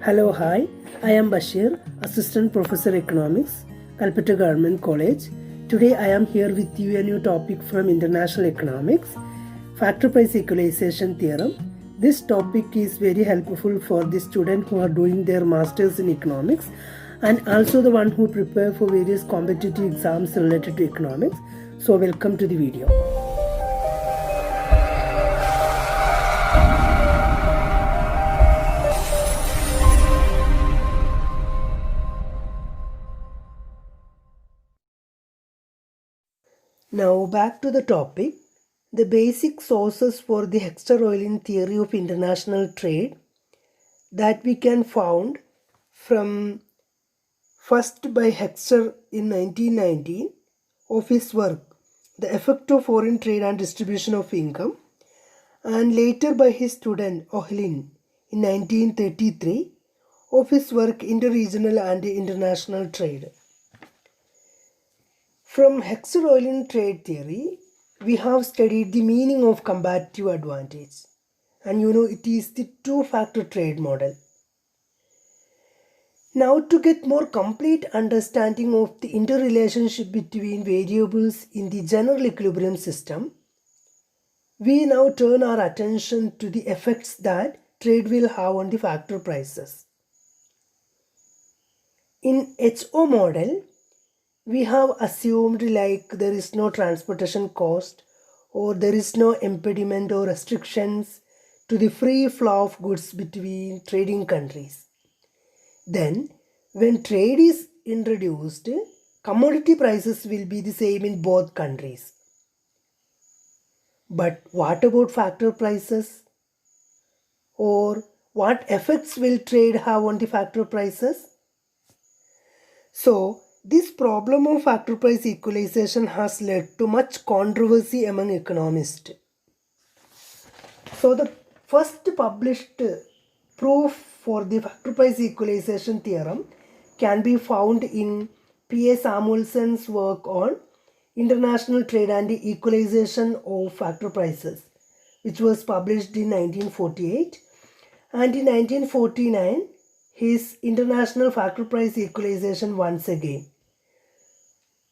Hello, hi. I am Bashir, Assistant Professor Economics, Calcutta Government College. Today I am here with you a new topic from International Economics, Factor Price Equalization Theorem. This topic is very helpful for the students who are doing their masters in economics and also the one who prepare for various competitive exams related to economics. So welcome to the video. Now back to the topic, the basic sources for the Hexter-Oylin theory of international trade that we can found from first by Hexter in 1919 of his work, The Effect of Foreign Trade and Distribution of Income, and later by his student Oylin in 1933 of his work Interregional and International Trade. From Hexter-Oylin trade theory, we have studied the meaning of comparative advantage. And it is the two-factor trade model. Now to get more complete understanding of the interrelationship between variables in the general equilibrium system, we now turn our attention to the effects that trade will have on the factor prices. In HO model, we have assumed like there is no transportation cost or there is no impediment or restrictions to the free flow of goods between trading countries. Then when trade is introduced, commodity prices will be the same in both countries. But what about factor prices? Or what effects will trade have on the factor prices? So this problem of factor price equalization has led to much controversy among economists. So the first published proof for the factor price equalization theorem can be found in P.A. Samuelson's work on International Trade and the Equalization of Factor Prices, which was published in 1948, and in 1949 his International Factor Price Equalization once again.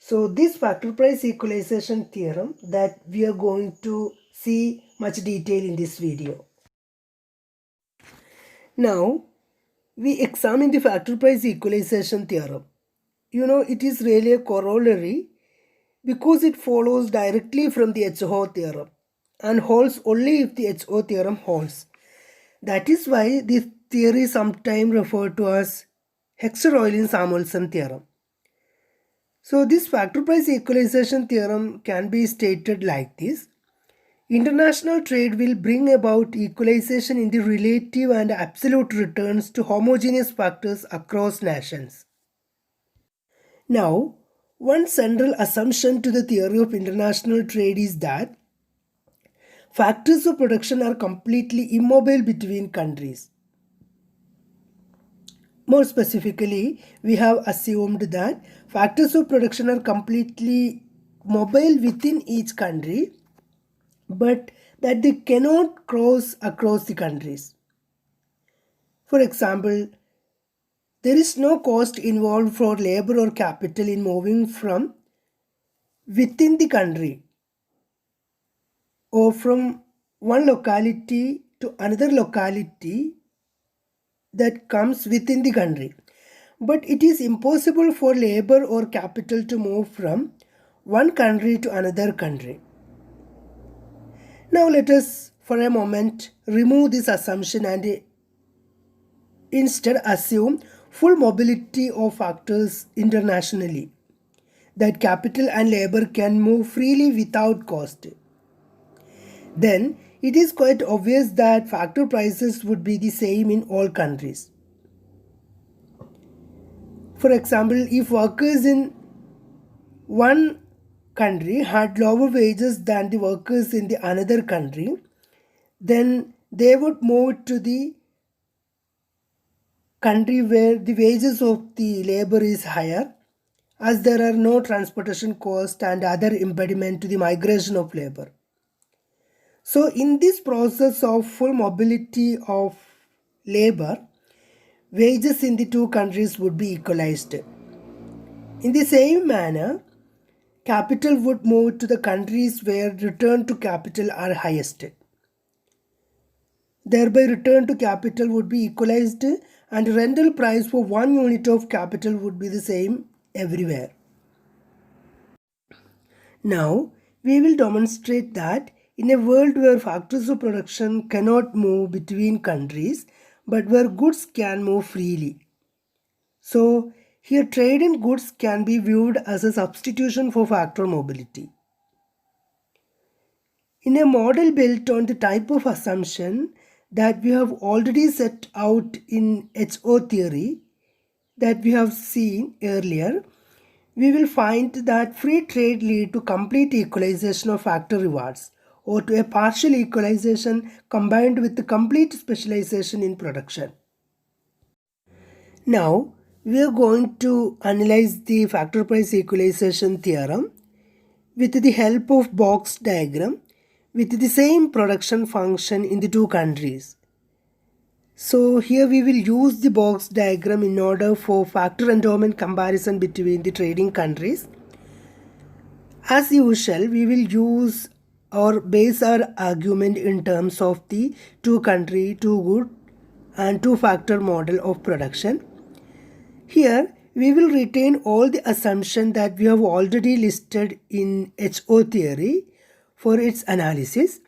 So this factor price equalization theorem that we are going to see much detail in this video. Now we examine the factor price equalization theorem. It is really a corollary because it follows directly from the HO theorem and holds only if the HO theorem holds. That is why this theory is sometimes referred to as Hexter-Oylin-Samuelson theorem. So this factor price equalization theorem can be stated like this. International trade will bring about equalization in the relative and absolute returns to homogeneous factors across nations. Now, one central assumption to the theory of international trade is that factors of production are completely immobile between countries. More specifically, we have assumed that factors of production are completely mobile within each country, but that they cannot cross across the countries. For example, there is no cost involved for labor or capital in moving from within the country or from one locality to another locality that comes within the country. But it is impossible for labor or capital to move from one country to another country. Now let us for a moment remove this assumption and instead assume full mobility of factors internationally, that capital and labor can move freely without cost. Then it is quite obvious that factor prices would be the same in all countries. For example, if workers in one country had lower wages than the workers in the another country, then they would move to the country where the wages of the labor is higher, as there are no transportation costs and other impediment to the migration of labor. So in this process of full mobility of labor, wages in the two countries would be equalized. In the same manner, capital would move to the countries where return to capital are highest. Thereby return to capital would be equalized and rental price for 1 unit of capital would be the same everywhere. Now, we will demonstrate that in a world where factors of production cannot move between countries, but where goods can move freely. So, here trade in goods can be viewed as a substitution for factor mobility. In a model built on the type of assumption that we have already set out in HO theory that we have seen earlier, we will find that free trade leads to complete equalization of factor rewards or to a partial equalization combined with the complete specialization in production. Now, we are going to analyze the factor price equalization theorem with the help of box diagram with the same production function in the two countries. So here we will use the box diagram in order for factor endowment comparison between the trading countries. As usual, we will use or base our argument in terms of the two country, two good and two factor model of production. Here we will retain all the assumptions that we have already listed in HO theory for its analysis.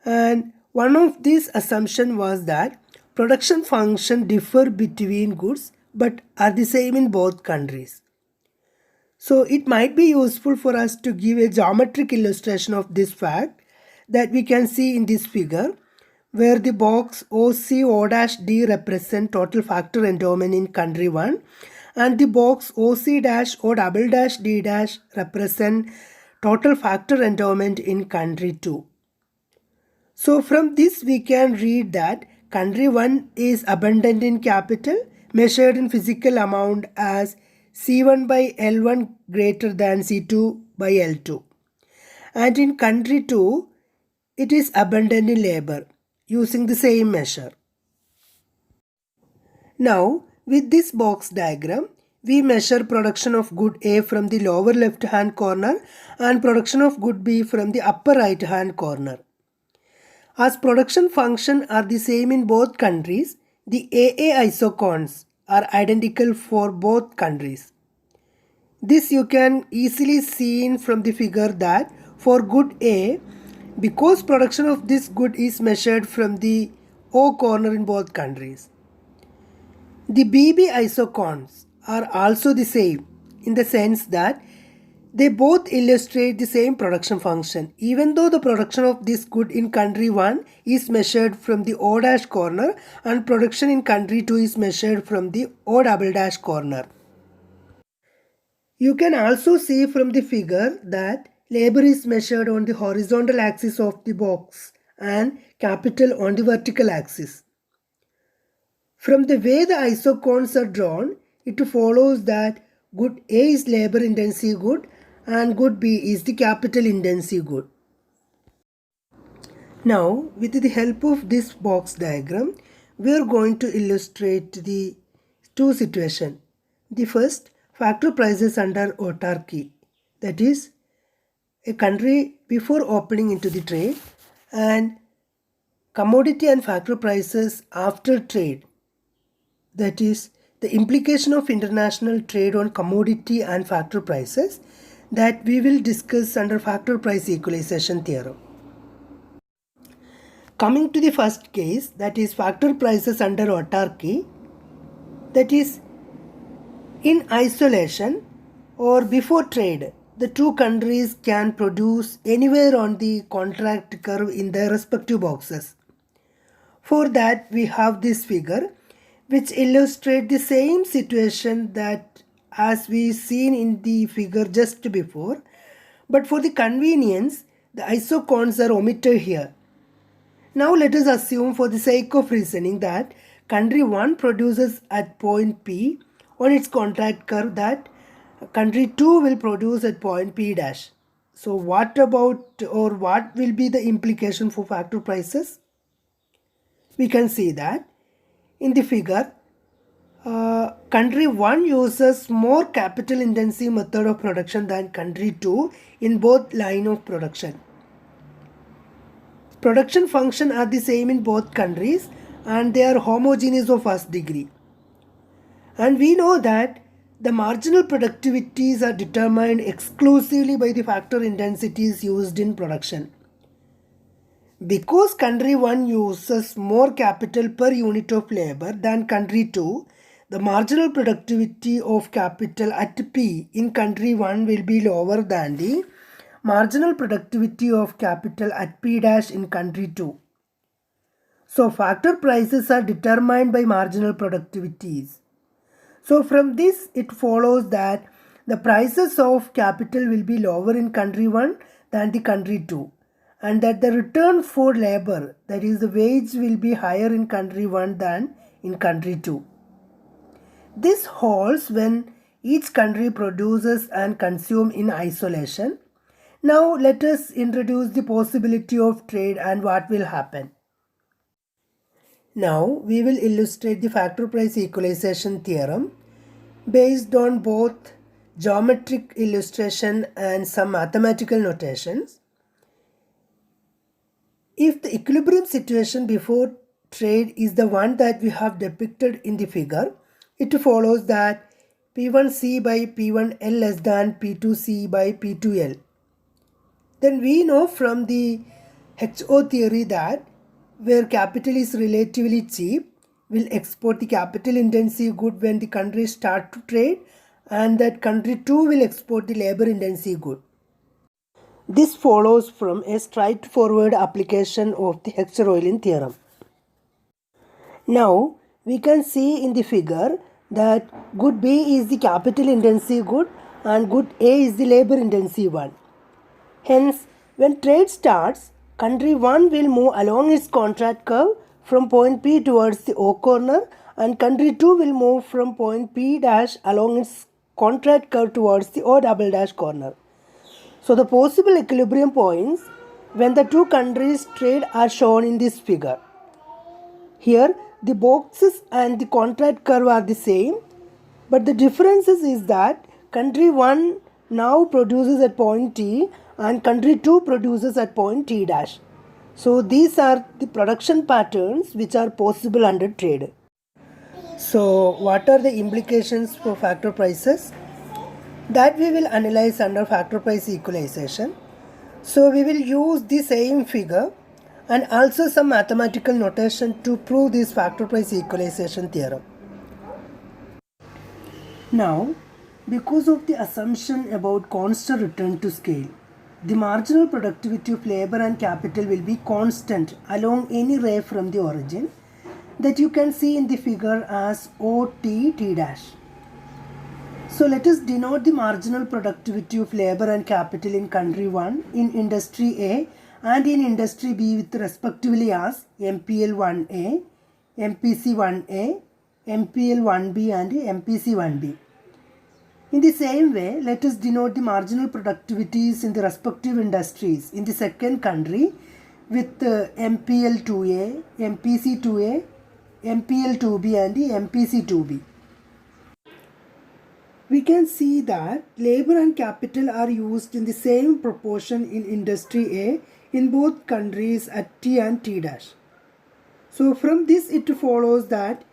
And one of these assumptions was that production function differ between goods but are the same in both countries. So it might be useful for us to give a geometric illustration of this fact that we can see in this figure where the box OC-O-D represent total factor endowment in country 1 and the box OC-O-D represent total factor endowment in country 2. So from this we can read that country 1 is abundant in capital measured in physical amount as C1 by L1 greater than C2 by L2. And in country 2 it is abundant in labor using the same measure. Now with this box diagram we measure production of good A from the lower left hand corner and production of good B from the upper right hand corner. As production functions are the same in both countries, the AA isochrones are identical for both countries. This you can easily see from the figure that for good A, because production of this good is measured from the O corner in both countries. The BB isochrones are also the same in the sense that they both illustrate the same production function, even though the production of this good in country 1 is measured from the O dash corner and production in country 2 is measured from the O double dash corner. You can also see from the figure that labor is measured on the horizontal axis of the box and capital on the vertical axis. From the way the isochrones are drawn, it follows that good A is labor intensive good and good B is the capital intensive good. Now, with the help of this box diagram, we are going to illustrate the two situations. The first, factor prices under autarky, that is, a country before opening into the trade, and commodity and factor prices after trade, that is, the implication of international trade on commodity and factor prices that we will discuss under factor price equalization theorem. Coming to the first case, that is factor prices under autarky, that is in isolation or before trade, the two countries can produce anywhere on the contract curve in their respective boxes. For that we have this figure which illustrates the same situation that as we seen in the figure just before, but for the convenience the isochrones are omitted here. Now let us assume for the sake of reasoning that country 1 produces at point P on its contract curve that country 2 will produce at point P dash. So what about or what will be the implication for factor prices? We can see that in the figure country 1 uses more capital intensive method of production than country 2 in both line of production. Production function are the same in both countries and they are homogeneous of first degree. And we know that the marginal productivities are determined exclusively by the factor intensities used in production. Because country 1 uses more capital per unit of labor than country 2, the marginal productivity of capital at P in country 1 will be lower than the marginal productivity of capital at P dash in country 2. So factor prices are determined by marginal productivities. So from this it follows that the prices of capital will be lower in country 1 than the country 2 and that the return for labor, that is the wage, will be higher in country 1 than in country 2. This holds when each country produces and consumes in isolation. Now let us introduce the possibility of trade and what will happen. Now we will illustrate the factor price equalization theorem based on both geometric illustration and some mathematical notations. If the equilibrium situation before trade is the one that we have depicted in the figure, it follows that P1C by P1L less than P2C by P2L. Then we know from the HO theory that where capital is relatively cheap, will export the capital intensive good when the country start to trade, and that country 2 will export the labor intensive good. This follows from a straightforward application of the Heckscher-Ohlin theorem. Now we can see in the figure that good B is the capital intensive good and good A is the labor intensive one. Hence, when trade starts, country 1 will move along its contract curve from point P towards the O corner and country 2 will move from point P dash along its contract curve towards the O double dash corner. So the possible equilibrium points when the two countries trade are shown in this figure. Here the boxes and the contract curve are the same, but the differences is that country 1 now produces at point T and country 2 produces at point T dash. So these are the production patterns which are possible under trade. So what are the implications for factor prices? That we will analyze under factor price equalization. So we will use the same figure and also some mathematical notation to prove this factor price equalization theorem. Now, because of the assumption about constant return to scale, the marginal productivity of labor and capital will be constant along any ray from the origin that you can see in the figure as OT T dash. So let us denote the marginal productivity of labor and capital in country 1, in industry A and in industry B with respectively as MPL1A, MPC1A, MPL1B and MPC1B. In the same way, let us denote the marginal productivities in the respective industries in the second country with MPL2A, MPC2A, MPL2B and the MPC2B. We can see that labor and capital are used in the same proportion in industry A in both countries at T and T dash. So from this it follows that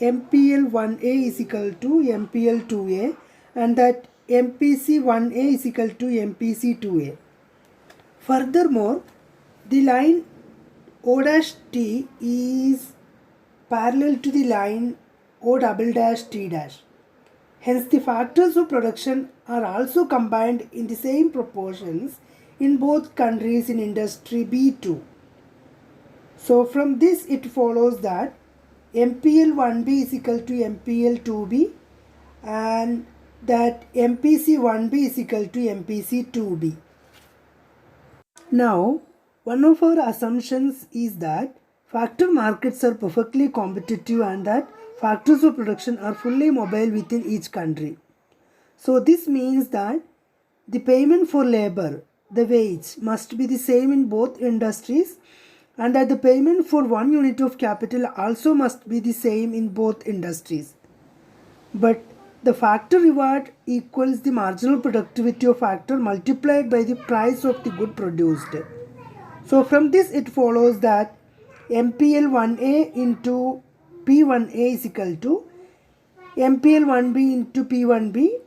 MPL1A is equal to MPL2A and that MPC1A is equal to MPC2A. Furthermore, the line O dash T is parallel to the line O double dash T dash. Hence, the factors of production are also combined in the same proportions in both countries in industry B2. So from this it follows that MPL1B is equal to MPL2B and that MPC1B is equal to MPC2B. Now, one of our assumptions is that factor markets are perfectly competitive and that factors of production are fully mobile within each country. So this means that the payment for labor, the wage, must be the same in both industries and that the payment for one unit of capital also must be the same in both industries. but the factor reward equals the marginal productivity of factor multiplied by the price of the good produced. So from this it follows that MPL1A into P1A is equal to MPL1B into P1B,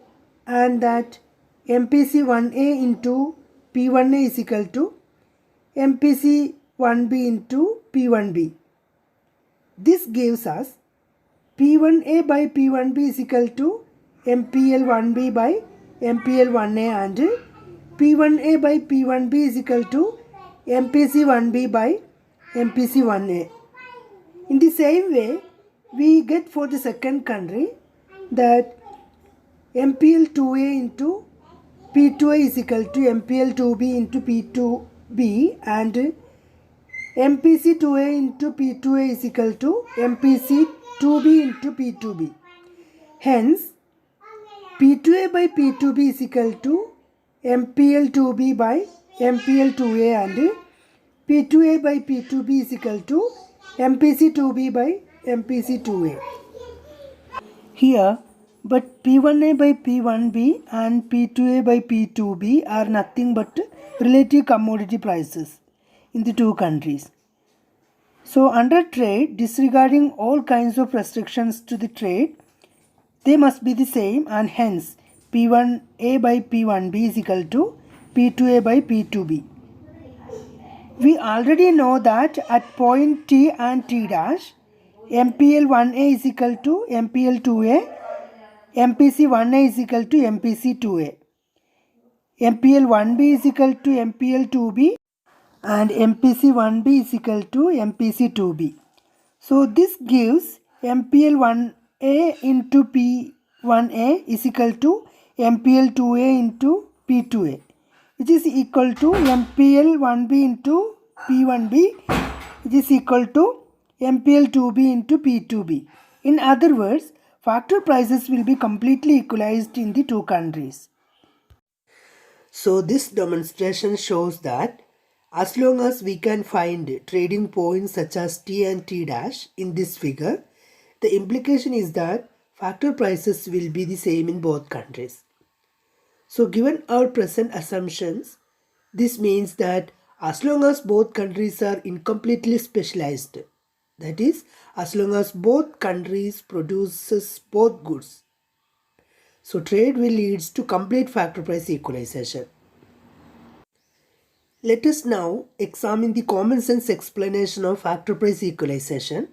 and that MPC1A into P1A is equal to MPC1B into P1B. This gives us P1A by P1B is equal to MPL1B by MPL1A, and P1A by P1B is equal to MPC1B by MPC1A. In the same way, we get for the second country that MPL2A into P2A is equal to MPL2B into P2B, and MPC2A into P2A is equal to MPC2B into P2B. Hence, P2A by P2B is equal to MPL2B by MPL2A, and P2A by P2B is equal to MPC2B by MPC2A. Here, but P1A by P1B and P2A by P2B are nothing but relative commodity prices in the two countries. So under trade, disregarding all kinds of restrictions to the trade, they must be the same, and hence P1A by P1B is equal to P2A by P2B. We already know that at point T and T dash, MPL1A is equal to MPL2A, MPC1A is equal to MPC2A, MPL1B is equal to MPL2B, and MPC1B is equal to MPC2B. So this gives MPL1A into P1A is equal to MPL2A into P2A, which is equal to MPL1B into P1B, which is equal to MPL2B into P2B. In other words, factor prices will be completely equalized in the two countries. So this demonstration shows that as long as we can find trading points such as T and T dash in this figure, the implication is that factor prices will be the same in both countries. So given our present assumptions, this means that as long as both countries are incompletely specialized, that is, as long as both countries produces both goods, so trade will lead to complete factor price equalization. Let us now examine the common sense explanation of factor price equalization.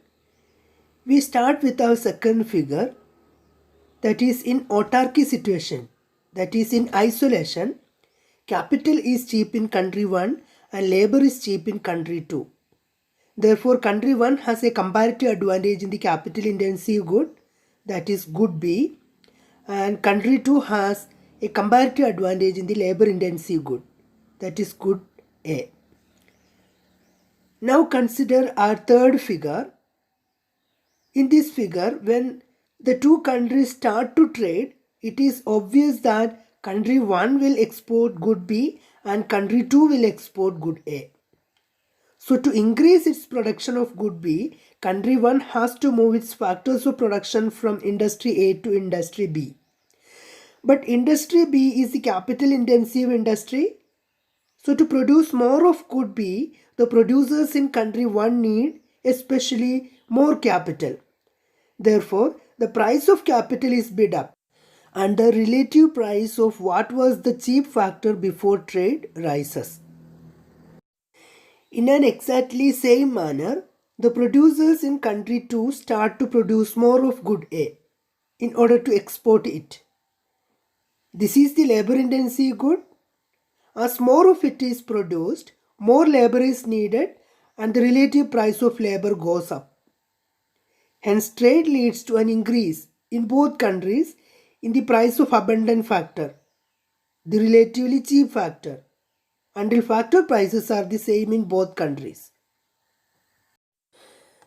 We start with our second figure, that is in autarky situation, that is in isolation. Capital is cheap in country 1 and labor is cheap in country 2. Therefore, country 1 has a comparative advantage in the capital intensive good, that is good B, and country 2 has a comparative advantage in the labor intensive good, that is good A. Now consider our third figure. In this figure, when the two countries start to trade, it is obvious that country 1 will export good B and country 2 will export good A. So to increase its production of good B, country 1 has to move its factors of production from industry A to industry B. But industry B is the capital intensive industry. So to produce more of good B, the producers in country 1 need especially more capital. Therefore, the price of capital is bid up and the relative price of what was the cheap factor before trade rises. In an exactly same manner, the producers in country 2 start to produce more of good A in order to export it. This is the labor intensive good. As more of it is produced, more labor is needed and the relative price of labor goes up. Hence, trade leads to an increase in both countries in the price of abundant factor, the relatively cheap factor, until factor prices are the same in both countries.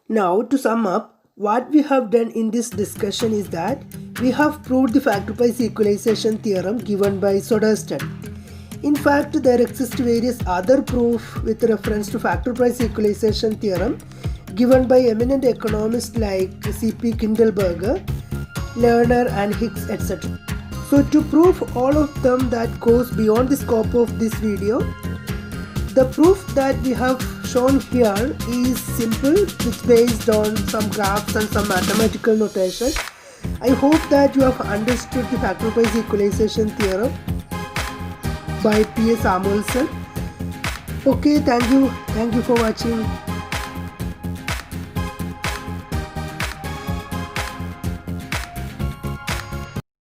Now, to sum up, what we have done in this discussion is that we have proved the factor price equalization theorem given by Soderstad. In fact, there exist various other proofs with reference to factor price equalization theorem given by eminent economists like C.P. Kindleberger, Lerner and Hicks, etc. So to prove all of them that goes beyond the scope of this video, the proof that we have shown here is simple. It's based on some graphs and some mathematical notation. I hope that you have understood the factor-wise equalization theorem by P.A. Samuelson. Okay, thank you for watching.